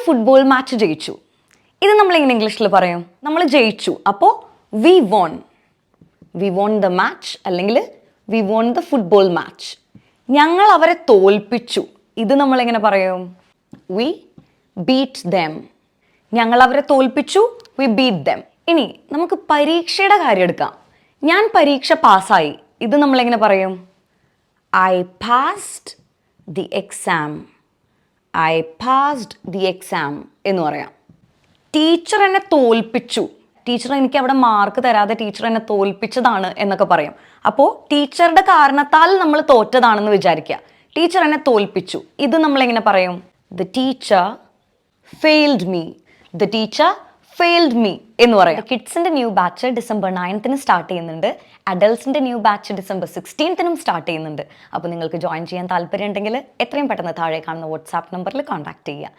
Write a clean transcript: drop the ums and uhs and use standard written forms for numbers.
Football match ജയിച്ചു. ഇത് നമ്മൾ എങ്ങനെ ഇംഗ്ലീഷിൽ പറയും? നമ്മൾ ജയിച്ചു, അപ്പോൾ we won. We won the match അല്ലെങ്കിൽ we won the football match. ഞങ്ങൾ അവരെ തോൽപ്പിച്ചു. ഇത് നമ്മൾ എങ്ങനെ പറയും? We beat them. ഞങ്ങൾ അവരെ തോൽപ്പിച്ചു, വി ബീറ്റ് ദം. ഇനി നമുക്ക് പരീക്ഷയുടെ കാര്യം എടുക്കാം. ഞാൻ പരീക്ഷ പാസ്സായി. ഇത് നമ്മൾ എങ്ങനെ പറയും? I passed the exam. I passed the exam എന്ന് പറയാം. ടീച്ചർ എന്നെ തോൽപ്പിച്ചു. ടീച്ചർ എനിക്ക് അവിടെ മാർക്ക് തരാതെ ടീച്ചർ എന്നെ തോൽപ്പിച്ചതാണ് എന്നൊക്കെ പറയും. അപ്പോൾ ടീച്ചറുടെ കാരണത്താൽ നമ്മൾ തോറ്റതാണെന്ന് വിചാരിക്കുക. ടീച്ചർ എന്നെ തോൽപ്പിച്ചു. ഇത് നമ്മൾ എങ്ങനെ പറയും? The teacher failed me. The teacher failed me എന്ന് പറയാം. കിഡ്സിൻ്റെ ന്യൂ ബാച്ച് ഡിസംബർ 9 സ്റ്റാർട്ട് ചെയ്യുന്നുണ്ട്. അഡൽട്സിൻ്റെ ന്യൂ ബാച്ച് ഡിസംബർ 16 സ്റ്റാർട്ട് ചെയ്യുന്നുണ്ട്. അപ്പോൾ നിങ്ങൾക്ക് ജോയിൻ ചെയ്യാൻ താല്പര്യം ഉണ്ടെങ്കിൽ എത്രയും പെട്ടെന്ന് താഴെ കാണുന്ന വാട്സാപ്പ് നമ്പറിൽ കോൺടാക്ട് ചെയ്യുക.